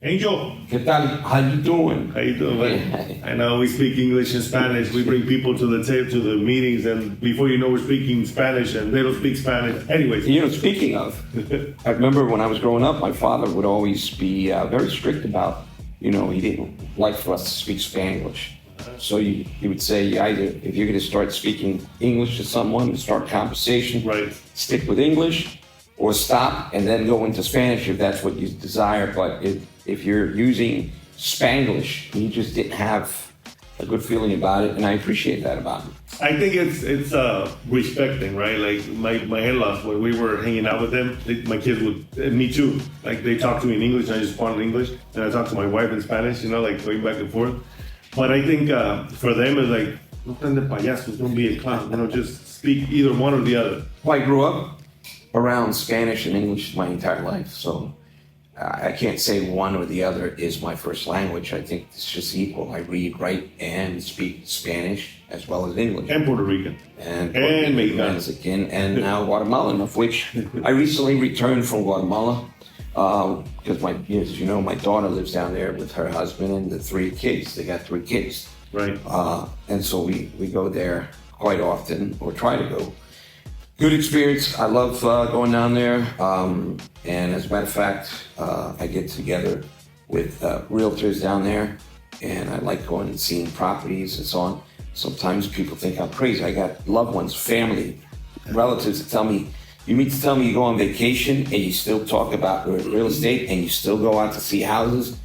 Angel. ¿Qué tal? How you doing? How you doing, man? I know we speak English and Spanish. We bring people to the table, to the meetings, and before you know, we're speaking Spanish, and they don't speak Spanish. Anyways. You know, speaking of, I remember when I was growing up, my father would always be very strict about, he didn't like for us to speak Spanglish. So he would say, either if you're going to start speaking English to someone, start conversation, right, stick with English, or stop and then go into Spanish if that's what you desire. But if you're using Spanglish, he just didn't have a good feeling about it, and I appreciate that about him. I think it's respecting, right? Like my in-laws, when we were hanging out with them, my kids would, and me too, like they talk to me in English, and I just respond in English, and I talk to my wife in Spanish, like going back and forth. But I think for them, it's like, no prende payasos, don't be a clown, just speak either one or the other. Well, I grew up around Spanish and English my entire life, so I can't say one or the other is my first language. I think it's just equal. I read, write, and speak Spanish as well as English. And Puerto Rican. And Mexican, and now Guatemalan, of which I recently returned from Guatemala because as you know, my daughter lives down there with her husband and the 3 kids. They got 3 kids. Right. And so we go there quite often, or try to go. Good experience. I love going down there. And as a matter of fact, I get together with Realtors down there, and I like going and seeing properties and so on. Sometimes people think I'm crazy. I got loved ones, family, relatives that tell me, you mean to tell me you go on vacation and you still talk about real estate and you still go out to see houses?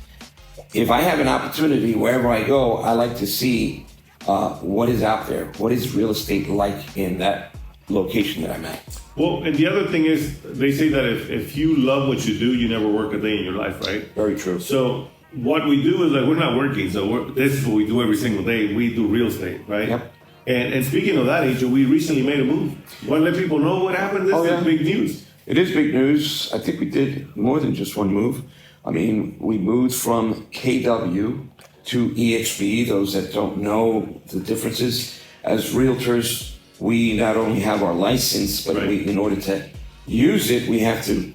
If I have an opportunity, wherever I go, I like to see what is out there. What is real estate like in that location that I'm at? Well, and the other thing is, they say that if you love what you do, you never work a day in your life, right? Very true. So what we do is like, we're not working, so this is what we do every single day. We do real estate, right? Yep. And speaking of that, Angel, we recently made a move. You want to let people know what happened? This is big news. It is big news. I think we did more than just one move. I mean, we moved from KW to eXp. Those that don't know the differences, as realtors, we not only have our license, but in order to use it, we have to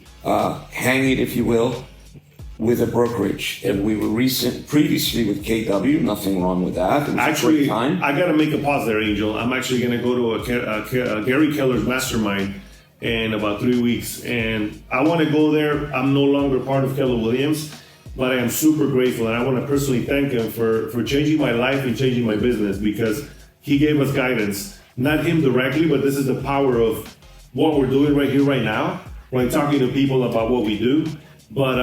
hang it, if you will, with a brokerage. And we were previously with KW, nothing wrong with that. Actually, I got to make a pause there, Angel. I'm actually going to go to a Gary Keller's mastermind in about 3 weeks. And I want to go there. I'm no longer part of Keller Williams, but I am super grateful. And I want to personally thank him for changing my life and changing my business, because he gave us guidance. Not him directly, but this is the power of what we're doing right here, right now. Right, talking to people about what we do. But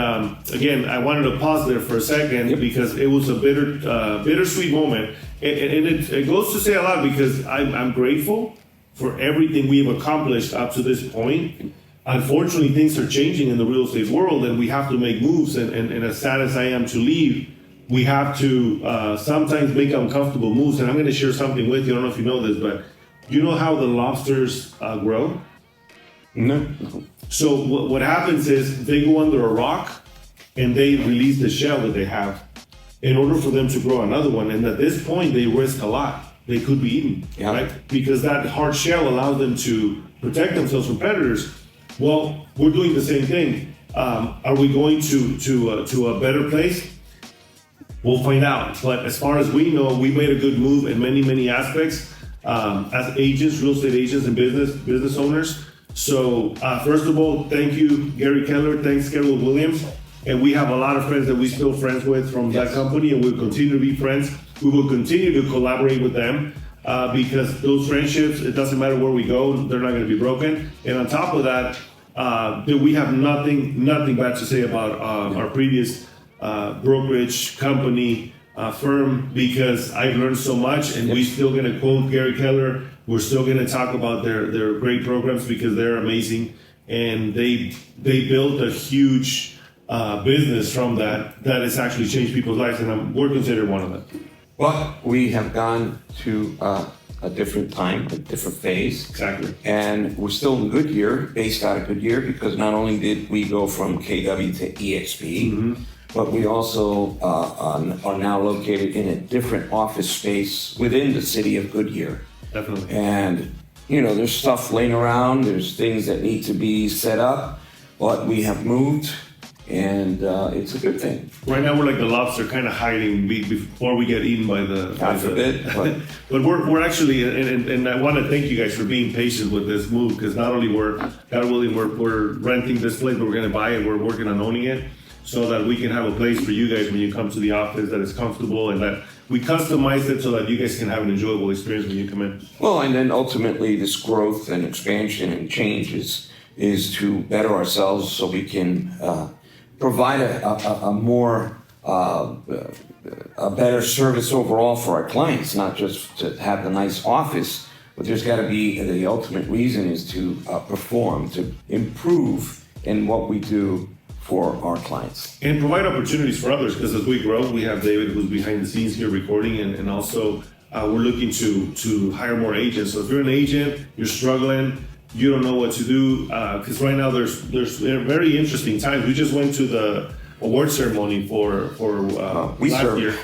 again, I wanted to pause there for a second because it was a bittersweet moment, and it goes to say a lot, because I'm grateful for everything we've accomplished up to this point. Unfortunately, things are changing in the real estate world, and we have to make moves. And as sad as I am to leave, we have to sometimes make uncomfortable moves. And I'm going to share something with you. I don't know if you know this, but you know how the lobsters grow? No. So what happens is they go under a rock and they release the shell that they have in order for them to grow another one. And at this point, they risk a lot. They could be eaten, right? Because that hard shell allows them to protect themselves from predators. Well, we're doing the same thing. Are we going to a better place? We'll find out. But as far as we know, we made a good move in many, many aspects as agents, real estate agents, and business owners. So first of all, thank you, Gary Keller. Thanks, Keller Williams. And we have a lot of friends that we're still friends with from that company, and we'll continue to be friends. We will continue to collaborate with them because those friendships, it doesn't matter where we go, they're not going to be broken. And on top of that, we have nothing bad to say about our previous brokerage company firm, because I've learned so much, and we're still going to quote Gary Keller. We're still going to talk about their great programs, because they're amazing, and they built a huge business from that has actually changed people's lives, and we're considered one of them. Well, we have gone to a different time, a different phase. Exactly. And we're still in Goodyear, based out of Goodyear, because not only did we go from KW to eXp, but we also are now located in a different office space within the city of Goodyear. Definitely. And, you know, there's stuff laying around, there's things that need to be set up, but we have moved, and it's a good thing. Right now, we're like the lobster, kind of hiding before we get eaten by the. God forbid. But we're actually, and I want to thank you guys for being patient with this move, because not only God willing, we're renting this place, but we're going to buy it. We're working on owning it, so that we can have a place for you guys when you come to the office that is comfortable, and that we customized it so that you guys can have an enjoyable experience when you come in. Well, and then ultimately, this growth and expansion and change is to better ourselves, so we can provide a more a better service overall for our clients, not just to have the nice office, but there's got to be, the ultimate reason is to perform, to improve in what we do for our clients. And provide opportunities for others, because as we grow, we have David who's behind the scenes here recording, and also we're looking to hire more agents. So if you're an agent, you're struggling, you don't know what to do, because right now there's very interesting times. We just went to the award ceremony for last year.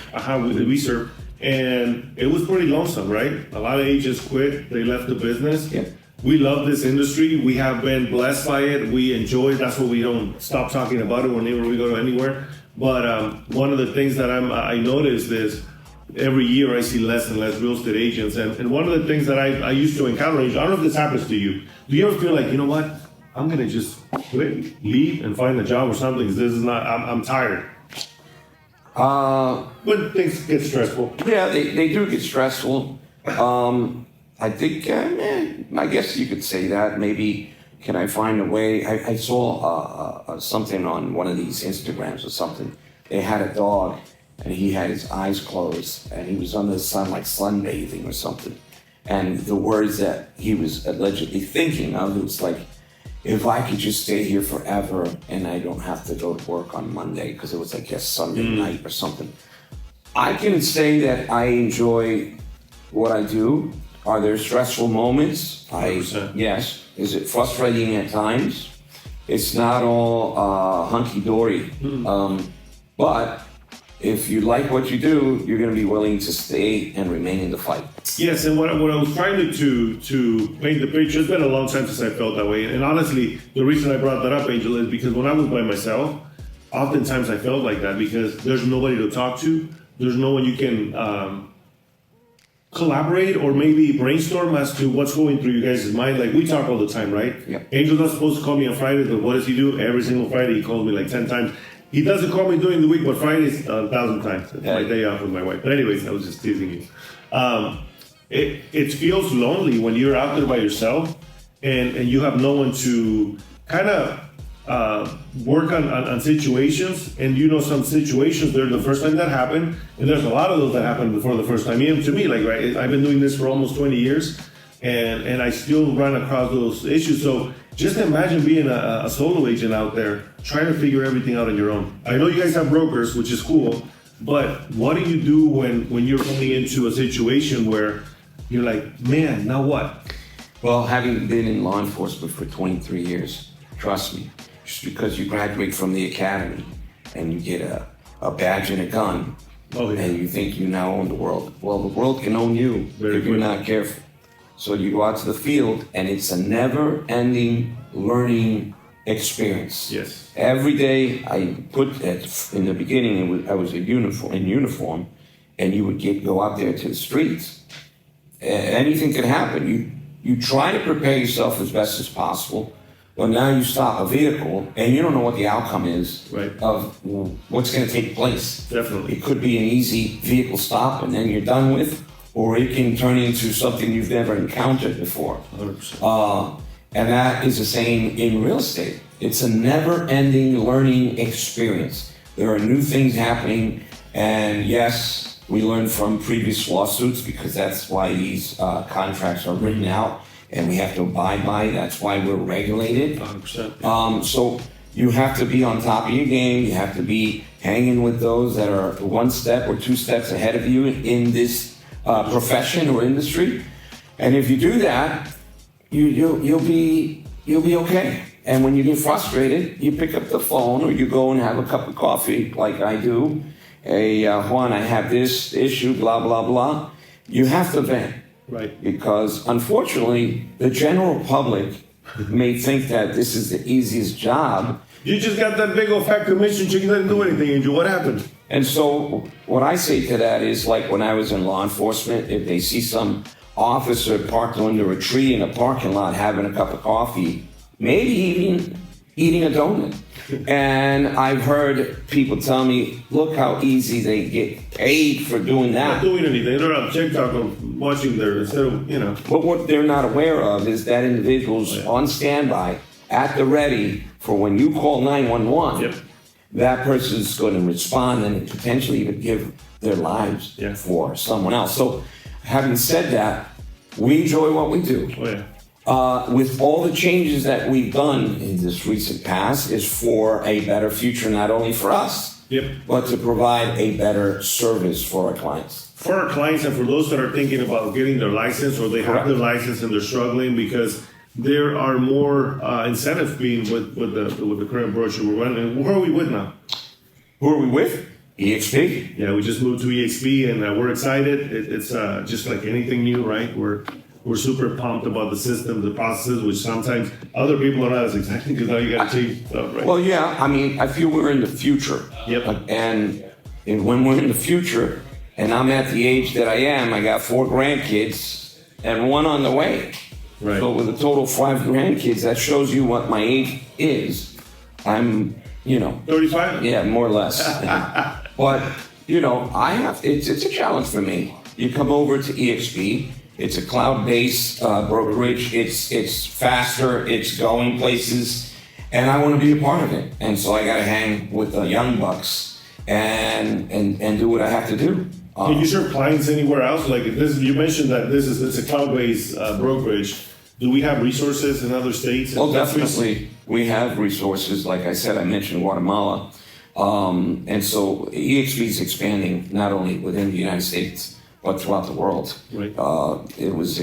We serve, and it was pretty lonesome, right? A lot of agents quit; they left the business. Yeah. We love this industry. We have been blessed by it. We enjoy it. That's why we don't stop talking about it whenever we go to anywhere. But one of the things that I noticed is, every year I see less and less real estate agents. And one of the things that I used to encounter, I don't know if this happens to you. Do you ever feel like, you know what, I'm going to just quit, leave and find a job or something, because this is not, I'm tired. When things get stressful. Yeah, they do get stressful. I think, I guess you could say that. Maybe, can I find a way? I saw something on one of these Instagrams or something. They had a dog, and he had his eyes closed, and he was under the sun, like sunbathing or something. And the words that he was allegedly thinking of, it was like, if I could just stay here forever and I don't have to go to work on Monday, because it was like a Sunday night or something. I can say that I enjoy what I do. Are there stressful moments? 100%. Yes. Is it frustrating at times? It's not all hunky-dory. But if you like what you do, you're going to be willing to stay and remain in the fight. Yes, and what I was trying to paint the picture, it's been a long time since I felt that way. And honestly, the reason I brought that up, Angel, is because when I was by myself, oftentimes I felt like that, because there's nobody to talk to. There's no one you can collaborate or maybe brainstorm as to what's going through you guys' mind. Like, we talk all the time, right? Yep. Angel's not supposed to call me on Friday, but what does he do? Every single Friday, he calls me like 10 times. He doesn't call me during the week, but Fridays 1,000 times. It's my day off with my wife. But anyways, I was just teasing you. It feels lonely when you're out there by yourself and you have no one to kind of work on situations. And you know, some situations, they're the first time that happened, and there's a lot of those that happened before the first time. Even to me, like, right, I've been doing this for almost 20 years, and I still run across those issues. So just imagine being a solo agent out there trying to figure everything out on your own. I know you guys have brokers, which is cool, but what do you do when you're running into a situation where you're like, man, now what? Well, having been in law enforcement for 23 years, trust me, just because you graduate from the academy and you get a badge and a gun, and you think you now own the world. Well, the world can own you if you're not careful. So you go out to the field, and it's a never-ending learning experience. Yes. Every day, I put in the beginning, I was in uniform, and you would go out there to the streets. Anything could happen. You try to prepare yourself as best as possible, but now you stop a vehicle, and you don't know what the outcome is of what's going to take place. Definitely. It could be an easy vehicle stop, and then you're done with, or it can turn into something you've never encountered before. 100%. And that is the same in real estate. It's a never-ending learning experience. There are new things happening, and yes, we learn from previous lawsuits, because that's why these contracts are written out, and we have to abide by. That's why we're regulated. 100%. So you have to be on top of your game. You have to be hanging with those that are one step or two steps ahead of you in this profession or industry. And if you do that, you'll be okay. And when you get frustrated, you pick up the phone or you go and have a cup of coffee like I do. Hey, Juan, I have this issue, blah, blah, blah. You have to vent. Right. Because unfortunately, the general public may think that this is the easiest job. You just got that big old fat commission check. You didn't do anything, Angel. What happened? And so what I say to that is, like when I was in law enforcement, if they see some officer parked under a tree in a parking lot having a cup of coffee, maybe even eating a donut. And I've heard people tell me, look how easy they get paid for doing that. Not doing anything. They're on TikTok or watching their, instead of, But what they're not aware of is that individuals on standby, at the ready, for when you call 911, Yep. that person's going to respond and potentially even give their lives for someone else. So having said that, we enjoy what we do. Oh, yeah. With all the changes that we've done in this recent past is for a better future, not only for us, but to provide a better service for our clients. For our clients and for those that are thinking about getting their license or they have their license and they're struggling because there are more incentives being with the current brochure we're running. And who are we with now? Who are we with? eXp. Yeah, we just moved to eXp and we're excited. It's just like anything new, right? We're super pumped about the system, the processes, which sometimes other people are not as excited because now you got to change stuff, right? Well, yeah, I mean, I feel we're in the future. Yep. And when we're in the future, and I'm at the age that I am, I got 4 grandkids and 1 on the way. Right. So with a total of 5 grandkids, that shows you what my age is. I'm, 35? Yeah, more or less. But, it's a challenge for me. You come over to eXp, it's a cloud-based brokerage, it's faster, it's going places, and I want to be a part of it. And so I got to hang with the young bucks and do what I have to do. Can you serve clients anywhere else? Like this, you mentioned that it's a cloud-based brokerage. Do we have resources in other states? Oh, definitely. We have resources. Like I said, I mentioned Guatemala. And so eXp is expanding not only within the United States, but throughout the world. Right. It was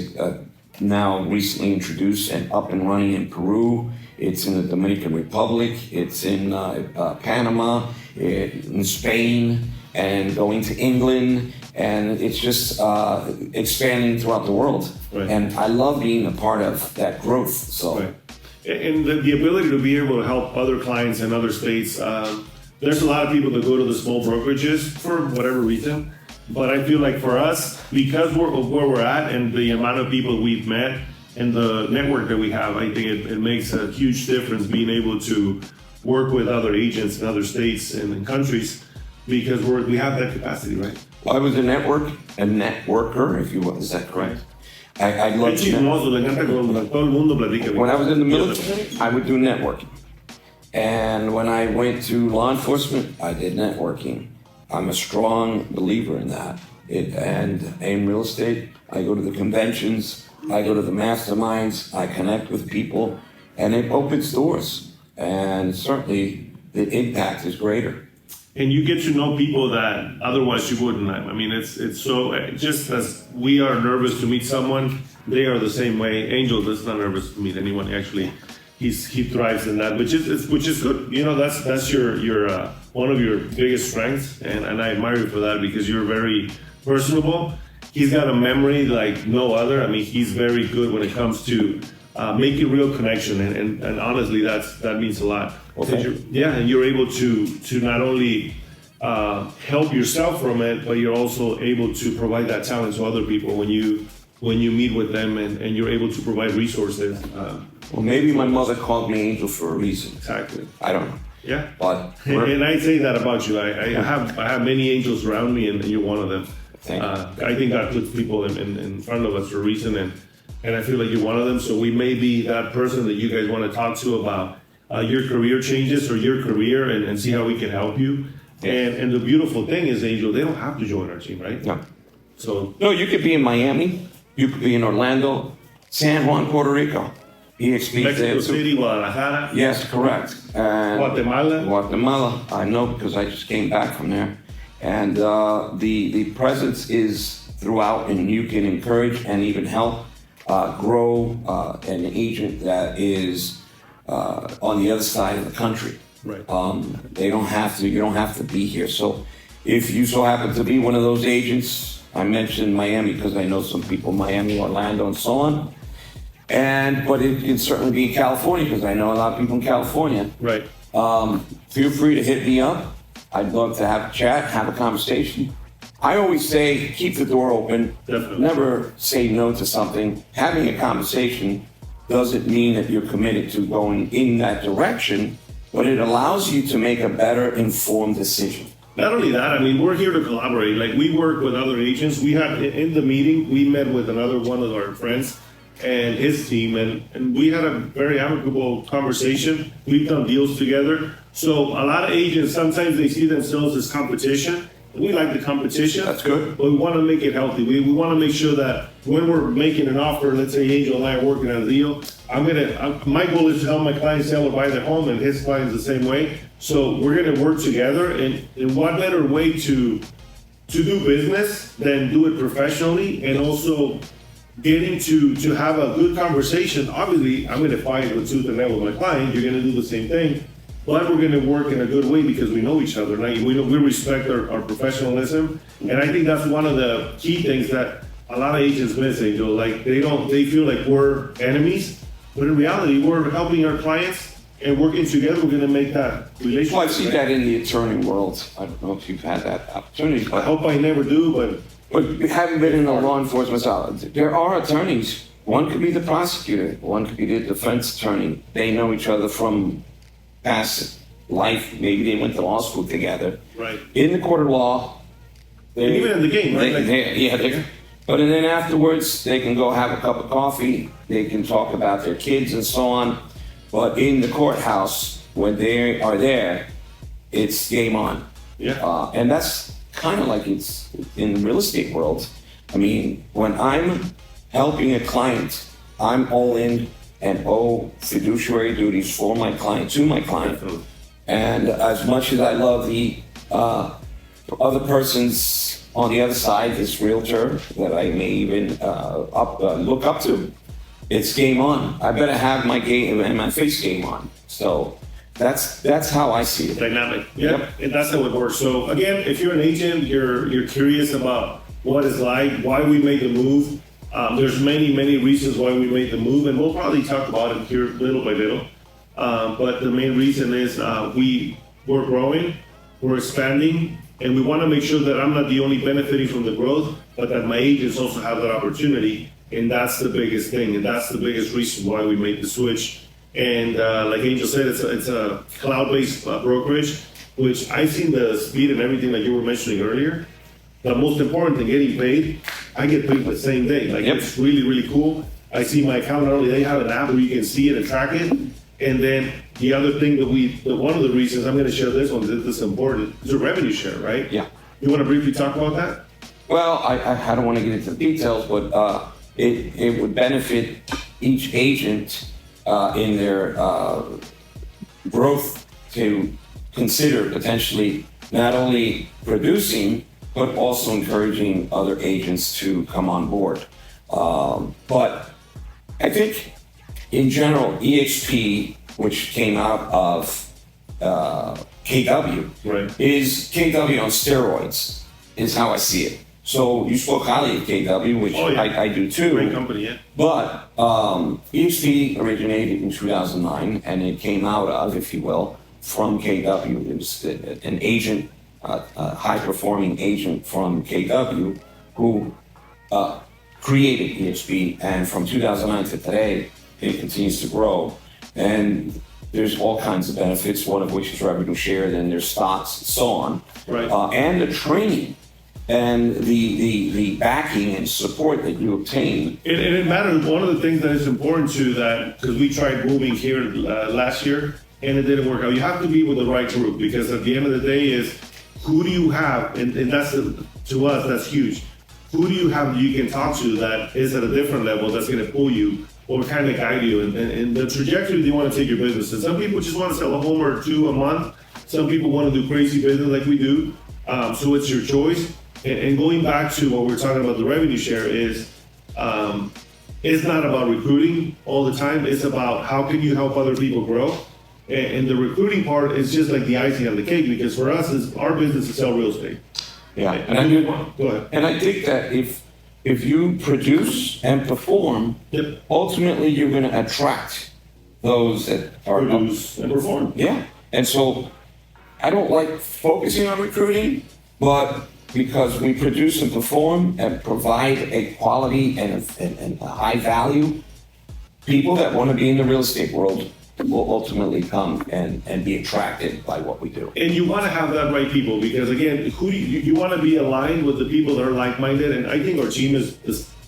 now recently introduced and up and running in Peru. It's in the Dominican Republic. It's in Panama, in Spain, and going to England. And it's just expanding throughout the world. Right. And I love being a part of that growth. So. Right. And the ability to be able to help other clients in other states. There's a lot of people that go to the small brokerages for whatever reason. But I feel like for us, because we're where we're at and the amount of people we've met and the network that we have, I think it makes a huge difference being able to work with other agents in other states and in countries because we have that capacity, right? Well, I was a networker, if you will. Is that correct? I love When I was in the military, I would do networking. And when I went to law enforcement, I did networking. I'm a strong believer in that. And in real estate, I go to the conventions, I go to the masterminds, I connect with people, and it opens doors. And certainly, the impact is greater. And you get to know people that otherwise you wouldn't. I mean, it's so, just as we are nervous to meet someone, they are the same way. Angel is not nervous to meet anyone. Actually, he thrives in that, which is good. That's your one of your biggest strengths, and I admire you for that because you're very personable. He's got a memory like no other. I mean, he's very good when it comes to making real connection, and honestly, that means a lot. Okay. And you're able to not only help yourself from it, but you're also able to provide that talent to other people when you meet with them, and you're able to provide resources. Well, maybe my mother called me Angel for a reason. Exactly. I don't know. Yeah. But and I say that about you. I have many angels around me, and you're one of them. Thank you. I think God puts people in front of us for a reason, and I feel like you're one of them. So we may be that person that you guys want to talk to about your career changes or your career, and see how we can help you. And the beautiful thing is, Angel, they don't have to join our team, right? No. So No, you could be in Miami. You could be in Orlando, San Juan, Puerto Rico. eXp Mexico City, Guadalajara. Yes, correct. And Guatemala. I know because I just came back from there. And the presence is throughout, and you can encourage and even help grow an agent that is on the other side of the country. Right. You don't have to be here. So if you so happen to be one of those agents, I mentioned Miami because I know some people in Miami, Orlando, and so on. But it can certainly be in California because I know a lot of people in California. Right. Feel free to hit me up. I'd love to have a chat, have a conversation. I always say, keep the door open. Definitely. Never say no to something. Having a conversation doesn't mean that you're committed to going in that direction, but it allows you to make a better informed decision. Not only that, I mean, we're here to collaborate. Like, we work with other agents. We had, in the meeting, we met with another one of our friends and his team, and we had a very amicable conversation. We've done deals together. So a lot of agents, sometimes they see themselves as competition. We like the competition. That's good. But we want to make it healthy. We want to make sure that when we're making an offer, let's say Angel and I are working on a deal, my goal is to help my client sell or buy their home, and his client's the same way. So we're going to work together, and what better way to do business than do it professionally, and also getting to have a good conversation. Obviously, I'm going to fight with tooth and nail with my client. You're going to do the same thing. But we're going to work in a good way because we know each other. Like, we respect our professionalism. And I think that's one of the key things that a lot of agents miss, Angel. Like, they feel like we're enemies. But in reality, we're helping our clients and working together. We're going to make that relationship. Well, I see that in the attorney world. I don't know if you've had that opportunity. I hope I never do, But you haven't been in the law enforcement side. There are attorneys. One could be the prosecutor. One could be the defense attorney. They know each other from past life. Maybe they went to law school together. Right. In the court of law. And even in the game, right? But then afterwards, they can go have a cup of coffee. They can talk about their kids and so on. But in the courthouse, when they are there, it's game on. Yeah. And that's kind of like it's in the real estate world. I mean, when I'm helping a client, I'm all in and owe fiduciary duties for my client, to my client. Definitely. And as much as I love the other persons on the other side, this realtor that I may even look up to, it's game on. I better have my game and my face game on. So that's how I see it. Dynamic. Yep. And that's how it works. So again, if you're an agent, you're curious about what it's like, why we made the move. There's many reasons why we made the move, and we'll probably talk about it here little by little. But the main reason is we're growing, we're expanding, and we want to make sure that I'm not the only benefiting from the growth, but that my agents also have that opportunity. And that's the biggest thing, and that's the biggest reason why we made the switch. And like Angel said, it's a cloud-based brokerage, which I've seen the speed and everything like you were mentioning earlier. The most important thing, getting paid, I get paid the same day. Like, It's really cool. I see my account, not only they have an app where you can see it and track it. And then the other thing one of the reasons, I'm going to share this one, this is important, is a revenue share, right? Yeah. You want to briefly talk about that? Well, I don't want to get into the details, but it would benefit each agent in their growth to consider potentially not only producing, but also encouraging other agents to come on board. But I think in general, eXp, which came out of KW, Right. is KW on steroids, is how I see it. So you spoke highly of KW, which I do too. Great company, yeah. But eXp originated in 2009, and it came out of, if you will, from KW. It was an agent, a high-performing agent from KW who created eXp, and from 2009 to today, it continues to grow. And there's all kinds of benefits, one of which is revenue share, then there's stocks and so on. Right. And the training and the backing and support that you obtain. And it matters. One of the things that is important to that, because we tried moving here last year and it didn't work out. You have to be with the right group, because at the end of the day is who do you have, and that's to us that's huge. Who do you have that you can talk to that is at a different level that's going to pull you or kind of guide you in the trajectory you want to take your business. And some people just want to sell a home or two a month. Some people want to do crazy business like we do. So it's your choice. And going back to what we're talking about, the revenue share is it's not about recruiting all the time. It's about how can you help other people grow. And the recruiting part is just like the icing on the cake, because for us, is our business is sell real estate. Yeah, Go ahead. And I think that if you produce and perform, Yep. ultimately you're going to attract those that are Produce and perform. Yeah, and so I don't like focusing on recruiting, but because we produce and perform and provide a quality and a high value, people that want to be in the real estate world will ultimately come and be attracted by what we do. And you want to have that right people, because again, who do you want to be aligned with the people that are like-minded. And I think our team is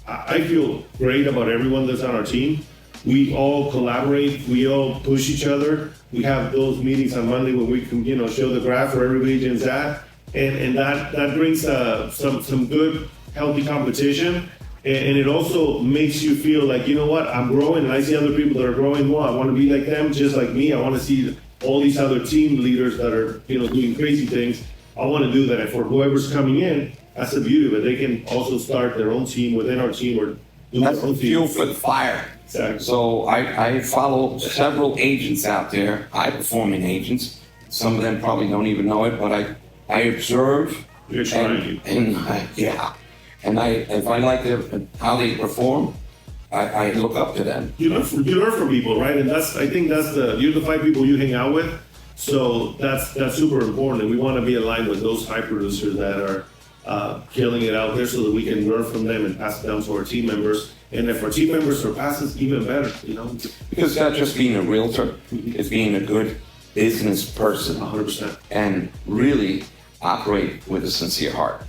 I feel great about everyone that's on our team. We all collaborate, we all push each other. We have those meetings on Monday where we can, show the graph where every agent's at. And that brings some good, healthy competition. And it also makes you feel like, you know what, I'm growing and I see other people that are growing more. I want to be like them, just like me. I want to see all these other team leaders that are, doing crazy things. I want to do that. And for whoever's coming in, that's the beauty of it. They can also start their own team within our team, or do That's their own the fuel team. for the fire. Exactly. So I follow several agents out there, high-performing agents. Some of them probably don't even know it, but I observe. You're trying. And if I like how they perform, I look up to them. You learn from people, right? And I think you're the 5 people you hang out with. So that's super important. And we want to be aligned with those high producers that are killing it out there, so that we can learn from them and pass it down to our team members. And if our team members surpass us, even better, Because it's not just being a realtor, it's being a good business person 100%. and really operate with a sincere heart.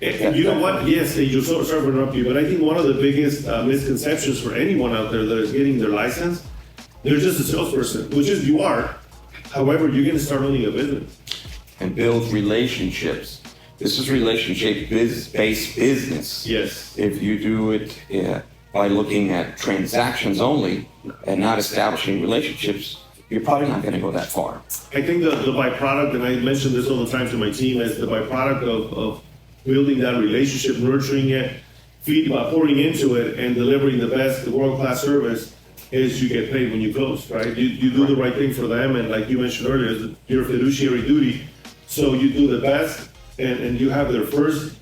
And you know what? Yes, you sorry to interrupt you, but I think one of the biggest misconceptions for anyone out there that is getting their license, they're just a salesperson, which is you are. However, you're going to start owning a business. And build relationships. This is relationship-based business. Yes. If you do it by looking at transactions only and not establishing relationships, you're probably not going to go that far. I think the byproduct, and I mention this all the time to my team, is the byproduct of building that relationship, nurturing it, pouring into it, and delivering the world-class service, is you get paid when you close, right? You do the right thing for them, and like you mentioned earlier, it's your fiduciary duty. So you do the best, and you have their best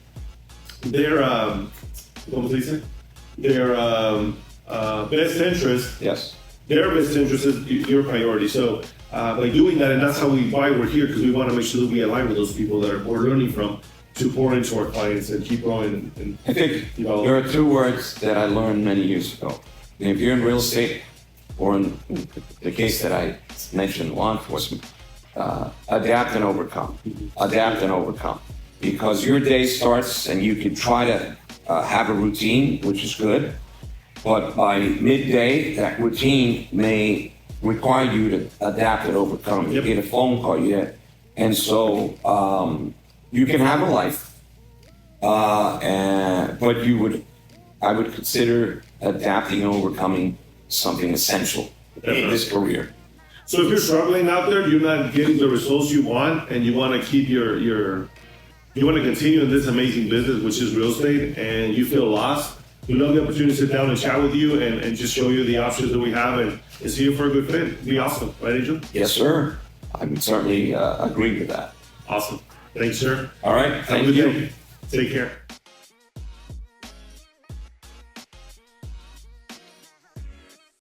interest. Yes. Their best interest is your priority. So by doing that, and that's why we're here, because we want to make sure that we align with those people that we're learning from, to pour into our clients and keep growing. And I think there are 2 words that I learned many years ago. And if you're in real estate, or in the case that I mentioned, law enforcement, adapt and overcome. Adapt and overcome. Because your day starts and you can try to have a routine, which is good, but by midday, that routine may require you to adapt and overcome. You get a phone call, and so you can have a life, but I would consider adapting and overcoming something essential in this career. so if you're struggling out there, you're not getting the results you want, and you want to keep you want to continue in this amazing business, which is real estate, and you feel lost, we'd love the opportunity to sit down and chat with you and just show you the options that we have and see you for a good fit. It'd be awesome, right, Angel? Yes, sir. I would certainly agree with that. Awesome. Thanks, sir. All right. Have a Thank good you. day. Take care.